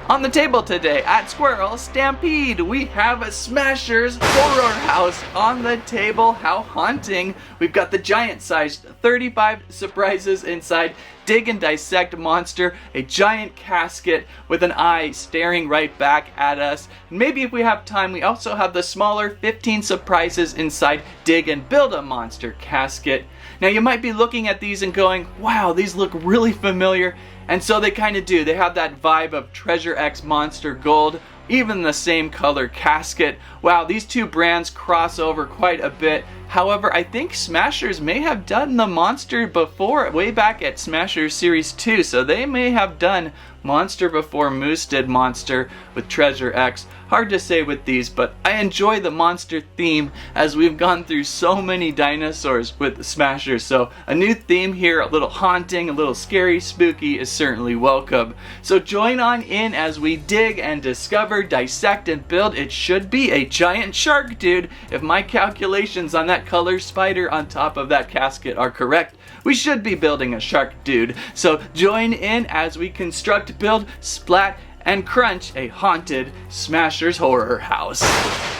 On the table today at Squirrel Stampede, we have a Smashers Horror House on the table. How haunting. We've got the giant-sized 35 surprises inside. Dig and dissect monster, a giant casket with an eye staring right back at us. And maybe if we have time, we also have the smaller 15 surprises inside dig and build a monster casket. Now you might be looking at these and going, wow, these look really familiar. And so they kind of do. They have that vibe of Treasure X Monster Gold, even the same color casket. Wow, these two brands cross over quite a bit. However, I think Smashers may have done the monster before, way back at Smashers Series 2. So they may have done monster before Moose did monster with Treasure X. Hard to say with these, but I enjoy the monster theme as we've gone through so many dinosaurs with the Smashers. So a new theme here, a little haunting, a little scary, spooky is certainly welcome. So join on in as we dig and discover, dissect, and build. It should be a giant shark, dude. If my calculations on that color spider on top of that casket are correct, we should be building a shark, dude. So join in as we construct, build, splat, and crunch a haunted Smashers Horror House.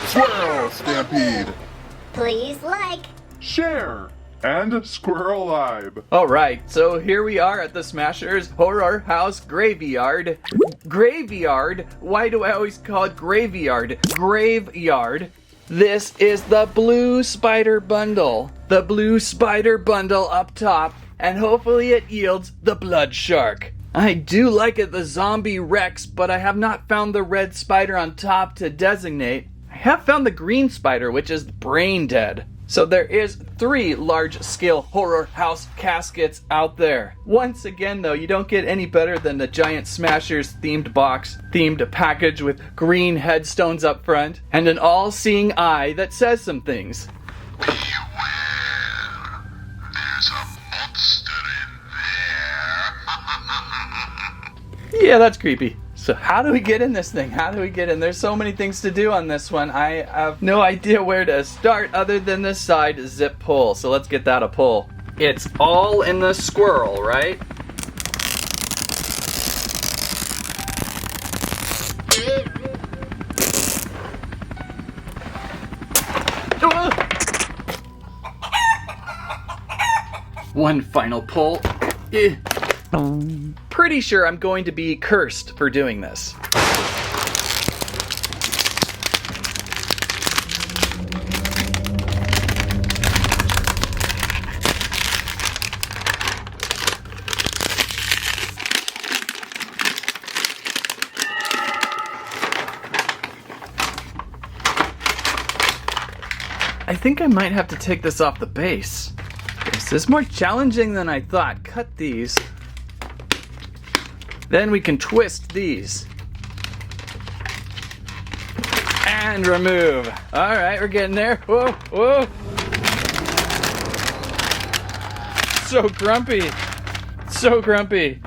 Squirrel Stampede! Please like, Share! And Squirrel Live! Alright, so here we are at the Smashers Horror House Graveyard. Graveyard? Why do I always call it graveyard? Graveyard. This is the blue spider bundle. The blue spider bundle up top, and hopefully it yields the blood shark. I do like it, the zombie Rex, but I have not found the red spider on top to designate. I have found the green spider, which is brain dead. So there is 3 large-scale horror house caskets out there. Once again, though, you don't get any better than the Giant Smashers themed box, themed package with green headstones up front, and an all-seeing eye that says some things. Beware! There's a monster in there! Yeah, that's creepy. So how do we get in this thing? How do we get in? There's so many things to do on this one. I have no idea where to start other than the side zip pull. So let's get that a pull. It's all in the squirrel, right? One final pull. Pretty sure I'm going to be cursed for doing this. I think I might have to take this off the base. This is more challenging than I thought. Cut these. Then we can twist these. And remove. Alright, we're getting there. Whoa, whoa. So grumpy. So grumpy.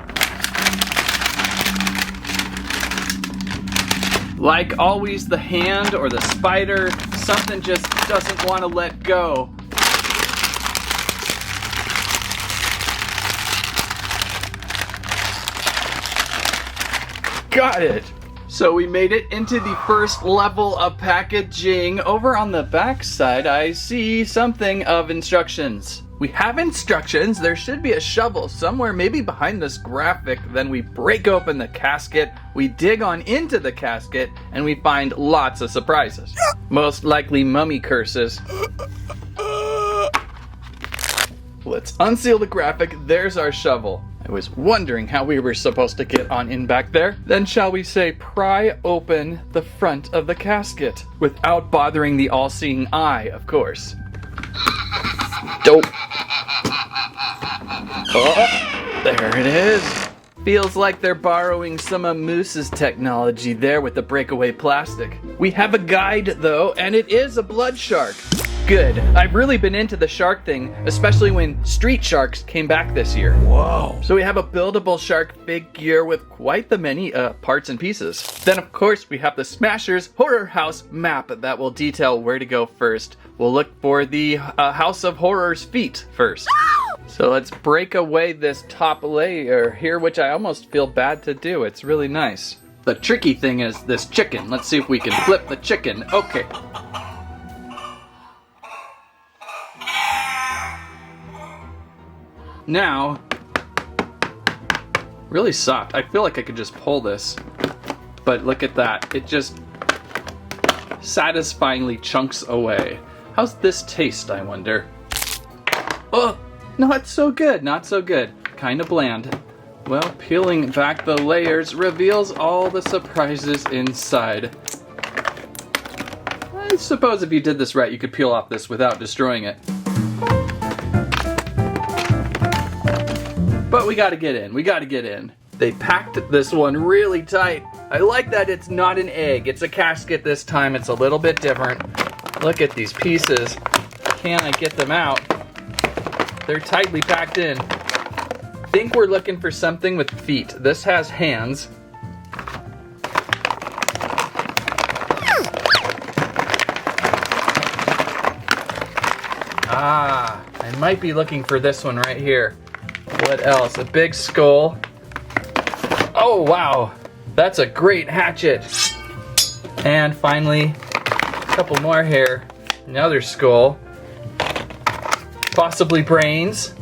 Like always, the hand or the spider, something just doesn't want to let go. Got it! So we made it into the first level of packaging. Over on the back side, I see something of instructions. We have instructions. There should be a shovel somewhere, maybe behind this graphic. Then we break open the casket, we dig on into the casket, and we find lots of surprises. Most likely mummy curses. Let's unseal the graphic. There's our shovel. I was wondering how we were supposed to get on in back there. Then shall we say pry open the front of the casket without bothering the all-seeing eye, of course. Dope. Oh, there it is. Feels like they're borrowing some of Moose's technology there with the breakaway plastic. We have a guide though, and it is a blood shark. Good. I've really been into the shark thing, especially when Street Sharks came back this year. Whoa. So we have a buildable shark figure with quite the many parts and pieces. Then of course we have the Smashers Horror House map that will detail where to go first. We'll look for the House of Horror's feet first. So let's break away this top layer here, which I almost feel bad to do. It's really nice. The tricky thing is this chicken. Let's see if we can flip the chicken. Okay. Now, really soft. I feel like I could just pull this, but look at that. It just satisfyingly chunks away. How's this taste, I wonder? Oh, not so good, not so good. Kind of bland. Well, peeling back the layers reveals all the surprises inside. I suppose if you did this right, you could peel off this without destroying it. But we gotta get in, we gotta get in. They packed this one really tight. I like that it's not an egg, it's a casket this time. It's a little bit different. Look at these pieces. Can I get them out? They're tightly packed in. I think we're looking for something with feet. This has hands. Ah, I might be looking for this one right here. What else? A big skull. Oh, wow. That's a great hatchet. And finally, a couple more here. Another skull. Possibly brains.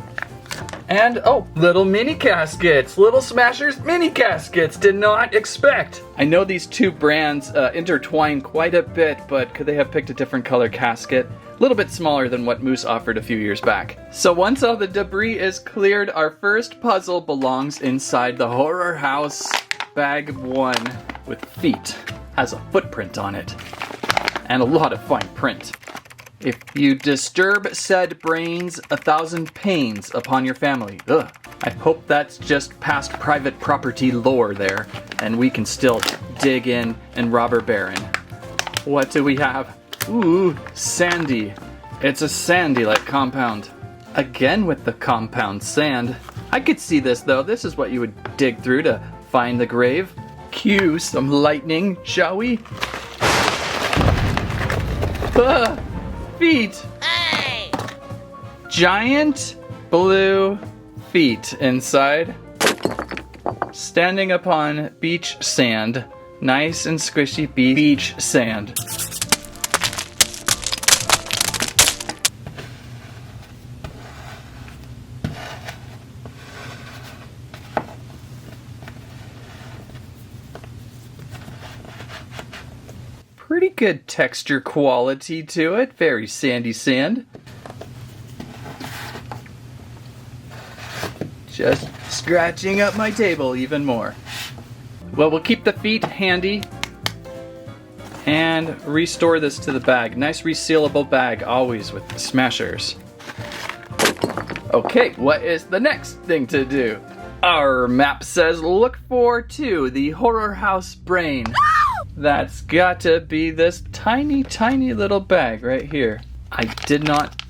And, oh, little mini caskets. Little Smashers mini caskets. Did not expect. I know these two brands intertwine quite a bit, but could they have picked a different color casket? A little bit smaller than what Moose offered a few years back. So once all the debris is cleared, our first puzzle belongs inside the horror house. Bag 1 with feet. Has a footprint on it. And a lot of fine print. If you disturb said brains, 1,000 pains upon your family. Ugh. I hope that's just past private property lore there, and we can still dig in and rob our baron. What do we have? Ooh, sandy. It's a sandy-like compound. Again with the compound sand. I could see this though. This is what you would dig through to find the grave. Cue some lightning, shall we? Feet. Hey! Giant blue feet inside. Standing upon beach sand. Nice and squishy beach sand. Pretty good texture quality to it. Very sandy sand. Just scratching up my table even more. Well, we'll keep the feet handy and restore this to the bag. Nice resealable bag, always with Smashers. Okay, what is the next thing to do? Our map says look for the horror house brain. That's got to be this tiny, tiny little bag right here. I did not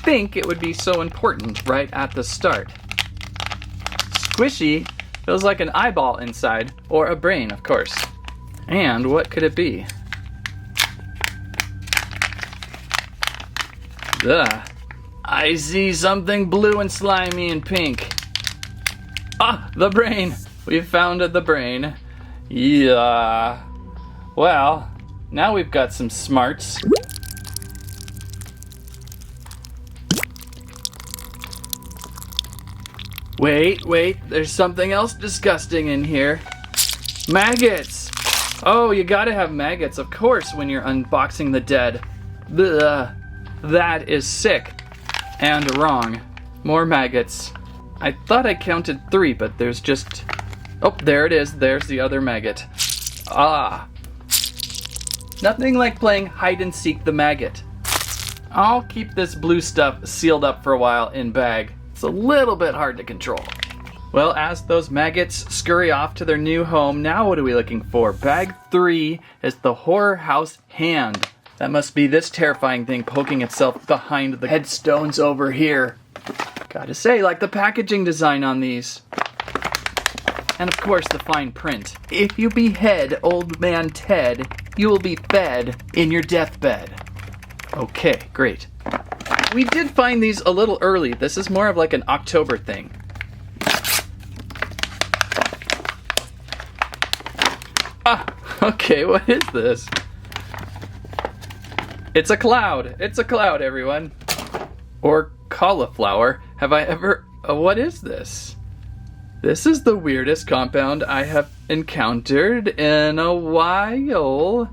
think it would be so important right at the start. Squishy feels like an eyeball inside, or a brain, of course. And what could it be? Ugh. I see something blue and slimy and pink. Ah, the brain! We found the brain. Yeah. Well, now we've got some smarts. Wait, there's something else disgusting in here. Maggots! Oh, you gotta have maggots, of course, when you're unboxing the dead. Ugh. That is sick. And wrong. More maggots. I thought I counted 3, but there's just... Oh, there it is. There's the other maggot. Ah. Nothing like playing hide and seek the maggot. I'll keep this blue stuff sealed up for a while in bag. It's a little bit hard to control. Well, as those maggots scurry off to their new home, now what are we looking for? Bag 3 is the horror house hand. That must be this terrifying thing poking itself behind the headstones over here. Gotta say, like the packaging design on these. And of course the fine print. If you behead old man Ted, you will be fed in your deathbed. Okay, great. We did find these a little early. This is more of like an October thing. Ah, okay, what is this? It's a cloud. It's a cloud, everyone. Or cauliflower. Have I ever... what is this? This is the weirdest compound I have encountered in a while.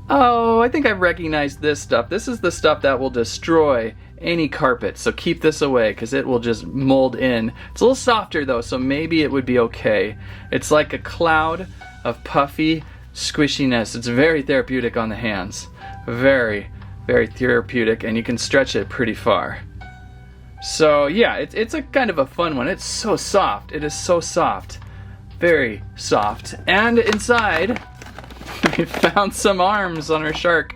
Oh, I think I've recognized this stuff. This is the stuff that will destroy any carpet, so keep this away because it will just mold in. It's a little softer though, so maybe it would be okay. It's like a cloud of puffy squishiness. It's very therapeutic on the hands. Very, very therapeutic, and you can stretch it pretty far. So yeah, it's a kind of a fun one. It's so soft. It is so soft. Very soft. And inside, we found some arms on our shark.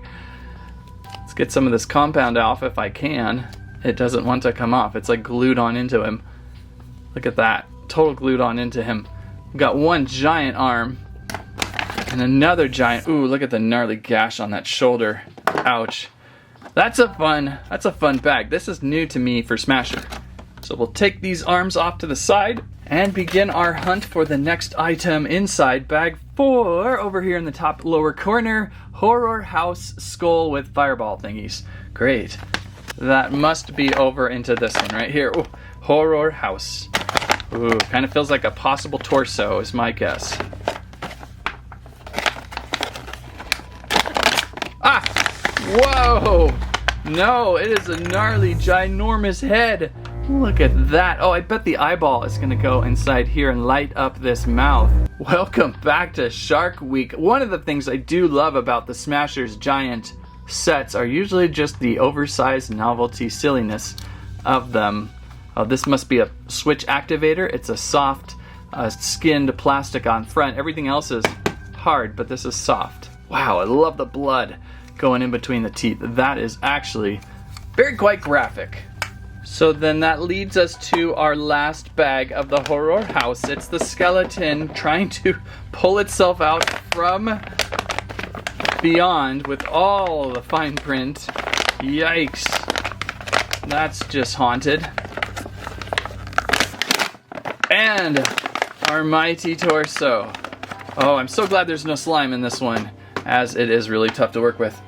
Let's get some of this compound off if I can. It doesn't want to come off. It's like glued on into him. Look at that. Total glued on into him. We've got one giant arm and another giant. Ooh, look at the gnarly gash on that shoulder. Ouch. That's a fun bag. This is new to me for Smasher. So we'll take these arms off to the side and begin our hunt for the next item inside bag 4 over here in the top lower corner. Horror House Skull with fireball thingies. Great. That must be over into this one right here. Ooh, Horror House. Ooh, kind of feels like a possible torso is my guess. Ah! Whoa! No, it is a gnarly, ginormous head. Look at that. Oh, I bet the eyeball is gonna go inside here and light up this mouth. Welcome back to Shark Week. One of the things I do love about the Smashers Giant sets are usually just the oversized novelty silliness of them. Oh, this must be a switch activator. It's a soft skinned plastic on front. Everything else is hard, but this is soft. Wow, I love the blood going in between the teeth. That is actually quite graphic. So then that leads us to our last bag of the horror house. It's the skeleton trying to pull itself out from beyond with all the fine print. Yikes. That's just haunted. And our mighty torso. Oh, I'm so glad there's no slime in this one, as it is really tough to work with.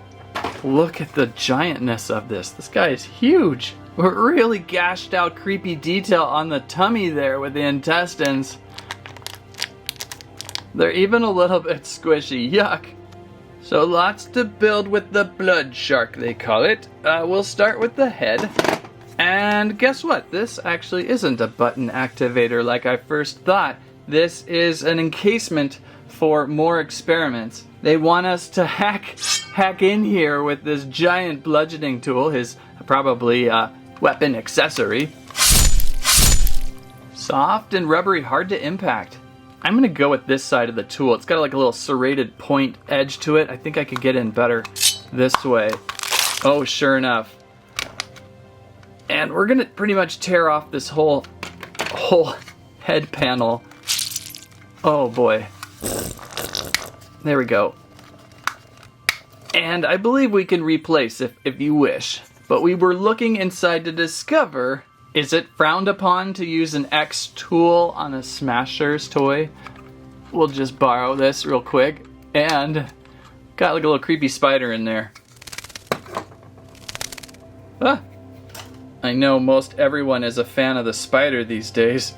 Look at the giantness of this. This guy is huge. We're really gashed out creepy detail on the tummy there with the intestines. They're even a little bit squishy. Yuck. So lots to build with the blood shark, they call it. We'll start with the head. And guess what? This actually isn't a button activator like I first thought. This is an encasement for more experiments. They want us to hack in here with this giant bludgeoning tool, his probably weapon accessory. Soft and rubbery, hard to impact. I'm gonna go with this side of the tool. It's got like a little serrated point edge to it. I think I could get in better this way. Oh, sure enough. And we're gonna pretty much tear off this whole head panel. Oh boy. There we go. And I believe we can replace if you wish. But we were looking inside to discover, is it frowned upon to use an X tool on a Smashers toy? We'll just borrow this real quick. And got like a little creepy spider in there. Ah. I know most everyone is a fan of the spider these days.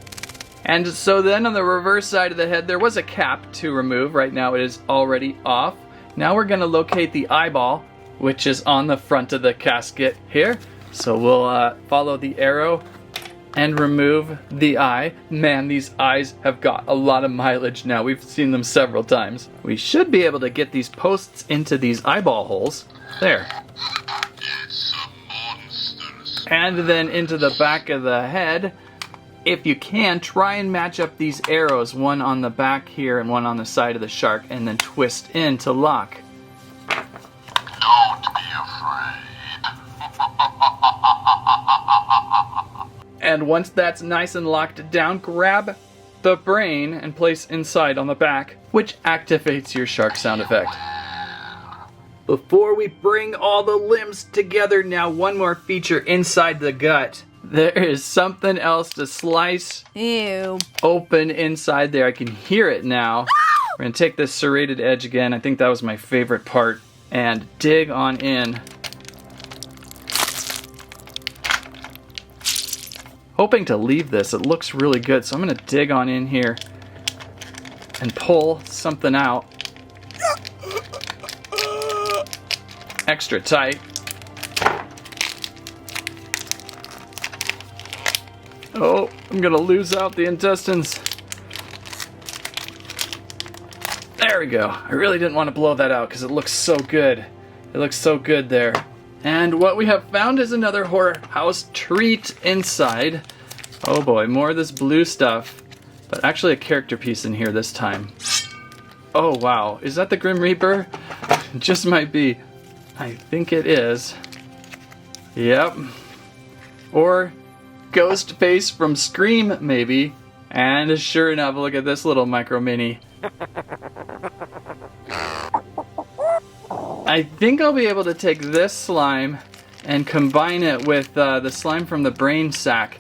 And so then on the reverse side of the head, there was a cap to remove. Right now it is already off. Now we're gonna locate the eyeball, which is on the front of the casket here. So we'll follow the arrow and remove the eye. Man, these eyes have got a lot of mileage now. We've seen them several times. We should be able to get these posts into these eyeball holes. There. It's a monster. And then into the back of the head. If you can, try and match up these arrows, one on the back here and one on the side of the shark, and then twist in to lock. Don't be afraid. And once that's nice and locked down, grab the brain and place inside on the back, which activates your shark sound effect. Before we bring all the limbs together, now one more feature inside the gut. There is something else to slice Ew. open inside there. I can hear it now. We're gonna take this serrated edge again. I think that was my favorite part. And dig on in. Hoping to leave this. It looks really good. So I'm gonna dig on in here and pull something out. Extra tight. Oh, I'm gonna lose out the intestines. There we go. I really didn't want to blow that out because it looks so good. It looks so good there. And what we have found is another horror house treat inside. Oh boy, more of this blue stuff. But actually a character piece in here this time. Oh wow, is that the Grim Reaper? It just might be. I think it is. Yep. Or Ghostface from Scream, maybe. And sure enough, look at this little micro mini. I think I'll be able to take this slime and combine it with the slime from the brain sack.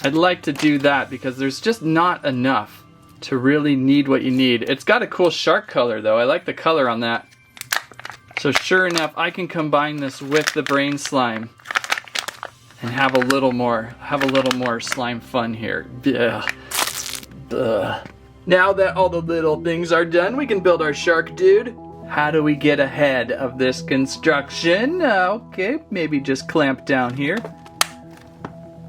I'd like to do that because there's just not enough to really need what you need. It's got a cool shark color though. I like the color on that. So sure enough, I can combine this with the brain slime and have a little more slime fun here. Ugh. Ugh. Now that all the little things are done, we can build our shark dude. How do we get ahead of this construction? Okay, maybe just clamp down here.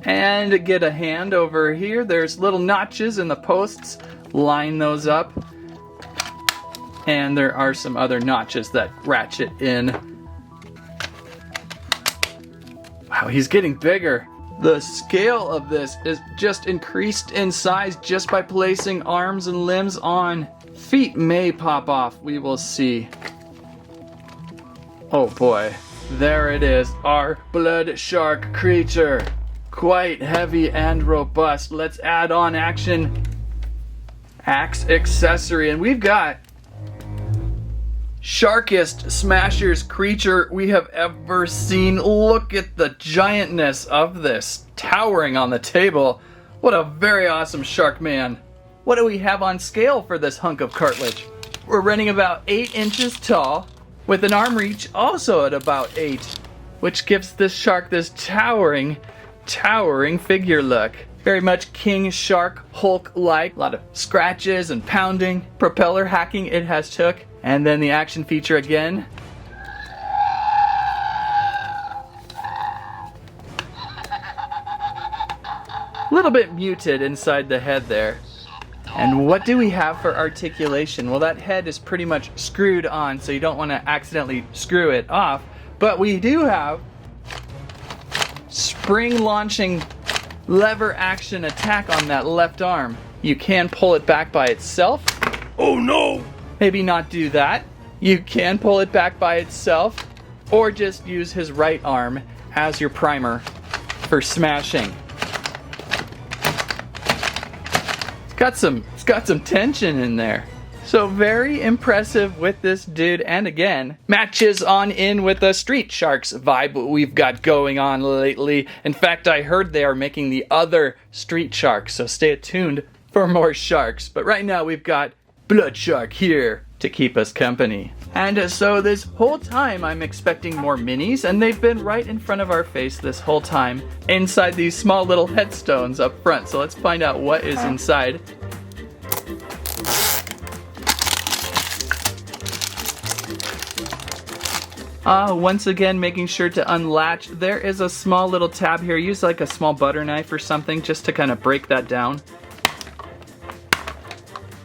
And get a hand over here. There's little notches in the posts. Line those up. And there are some other notches that ratchet in. Wow, he's getting bigger. The scale of this is just increased in size just by placing arms and limbs on. Feet may pop off, we will see. Oh boy, there it is, our blood shark creature. Quite heavy and robust. Let's add on action axe accessory, and we've got sharkest Smashers creature we have ever seen. Look at the giantness of this, towering on the table. What a very awesome shark man. What do we have on scale for this hunk of cartilage? We're running about 8 inches tall, with an arm reach also at about 8, which gives this shark this towering figure look. Very much King Shark Hulk-like. A lot of scratches and pounding, propeller hacking it has took. And then the action feature again. A little bit muted inside the head there. And what do we have for articulation? Well, that head is pretty much screwed on, so you don't want to accidentally screw it off. But we do have spring launching lever action attack on that left arm. You can pull it back by itself. Oh no! Maybe not do that. You can pull it back by itself, or just use his right arm as your primer for smashing. It's got some tension in there. So very impressive with this dude, and again, matches on in with the Street Sharks vibe we've got going on lately. In fact, I heard they are making the other Street Sharks, so stay tuned for more sharks. But right now we've got Blood Shark here to keep us company. And so this whole time I'm expecting more minis, and they've been right in front of our face this whole time inside these small little headstones up front. So let's find out what is inside. Once again, making sure to unlatch. There is a small little tab here. Use like a small butter knife or something just to kind of break that down.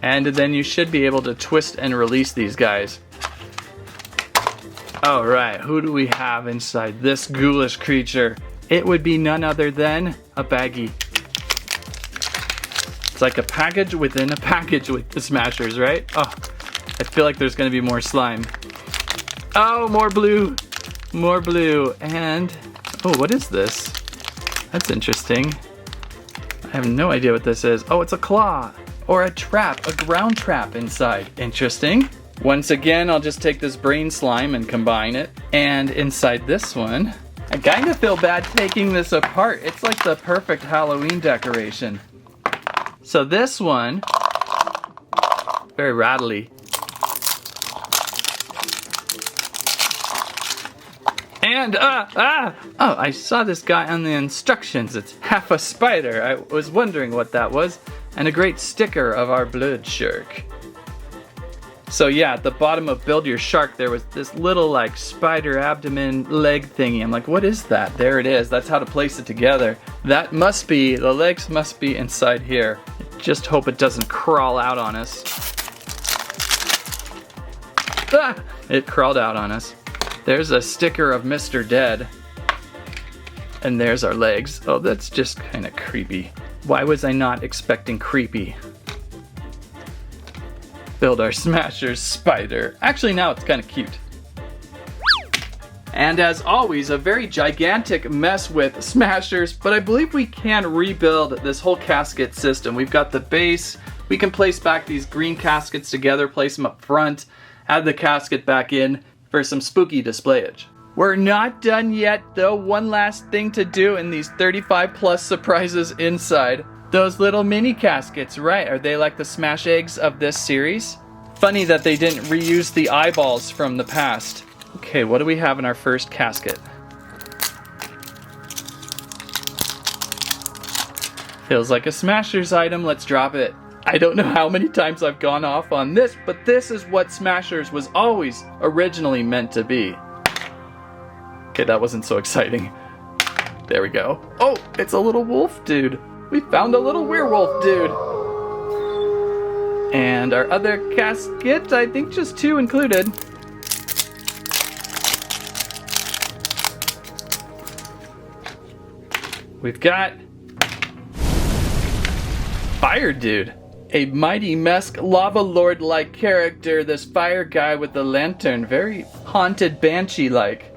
And then you should be able to twist and release these guys. Alright, who do we have inside this ghoulish creature? It would be none other than a baggie. It's like a package within a package with the Smashers, right? Oh, I feel like there's going to be more slime. Oh, more blue. More blue. And, oh, what is this? That's interesting. I have no idea what this is. Oh, it's a claw. Or a trap, a ground trap inside. Interesting. Once again, I'll just take this brain slime and combine it. And inside this one, I kind of feel bad taking this apart. It's like the perfect Halloween decoration. So this one very rattly. And, oh, I saw this guy on the instructions. It's half a spider. I was wondering what that was. And a great sticker of our blood shark. So yeah, at the bottom of Build Your Shark, there was this little like spider abdomen leg thingy. I'm like, what is that? There it is. That's how to place it together. That must be, the legs must be inside here. Just hope it doesn't crawl out on us. Ah! It crawled out on us. There's a sticker of Mr. Dead. And there's our legs. Oh, that's just kind of creepy. Why was I not expecting creepy? Build our Smashers spider. Actually, now it's kind of cute. And as always, a very gigantic mess with Smashers, but I believe we can rebuild this whole casket system. We've got the base. We can place back these green caskets together, place them up front, add the casket back in for some spooky displayage. We're not done yet though. One last thing to do in these 35 plus surprises inside. Those little mini caskets, right? Are they like the smash eggs of this series? Funny that they didn't reuse the eyeballs from the past. Okay, what do we have in our first casket? Feels like a Smashers item, let's drop it. I don't know how many times I've gone off on this, but this is what Smashers was always originally meant to be. Okay, that wasn't so exciting. There we go. Oh, it's a little wolf dude. We found a little werewolf dude. And our other casket, I think just 2 included. We've got Fire Dude. A Mighty Mesk Lava Lord-like character, this fire guy with the lantern, very haunted banshee-like.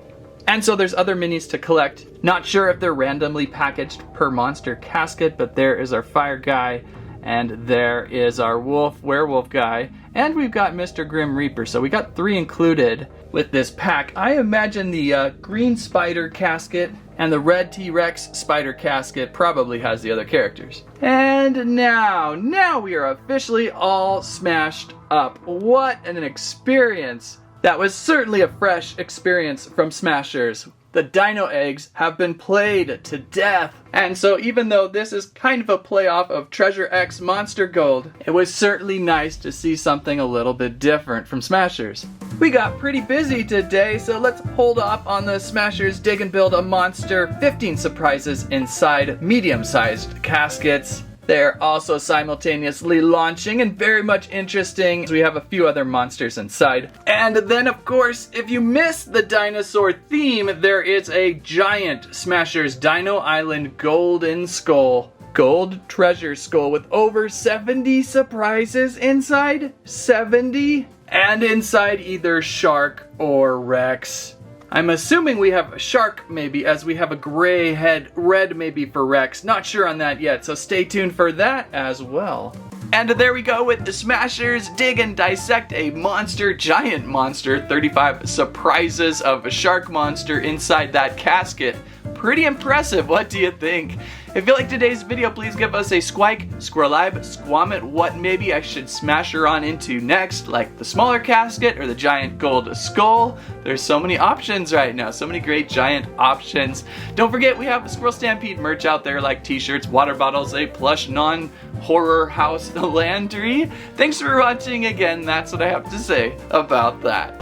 And so there's other minis to collect. Not sure if they're randomly packaged per monster casket, but there is our fire guy, and there is our werewolf guy, and we've got Mr. Grim Reaper. So we got 3 included with this pack. I imagine the green spider casket and the red T-Rex spider casket probably has the other characters. And now we are officially all smashed up. What an experience. That was certainly a fresh experience from Smashers. The dino eggs have been played to death. And so even though this is kind of a playoff of Treasure X Monster Gold, it was certainly nice to see something a little bit different from Smashers. We got pretty busy today, so let's hold off on the Smashers Dig and Build a Monster 15 surprises inside medium-sized caskets. They're also simultaneously launching and very much interesting. We have a few other monsters inside. And then of course, if you miss the dinosaur theme, there is a giant Smashers Dino Island Golden Skull. Gold treasure skull with over 70 surprises inside. 70? And inside either Shark or Rex. I'm assuming we have a Shark maybe, as we have a gray head, red maybe for Rex. Not sure on that yet, so stay tuned for that as well. And there we go with the Smashers Dig and Dissect a Monster, Giant Monster, 35 surprises of a shark monster inside that casket. Pretty impressive, what do you think? If you liked today's video, please give us a squike, squirrelibe, squammet, what maybe I should smash her on into next, like the smaller casket or the giant gold skull. There's so many options right now, so many great giant options. Don't forget, we have Squirrel Stampede merch out there, like t-shirts, water bottles, a plush non-horror house landry. Thanks for watching again, that's what I have to say about that.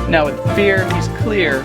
Now with fear, he's clear.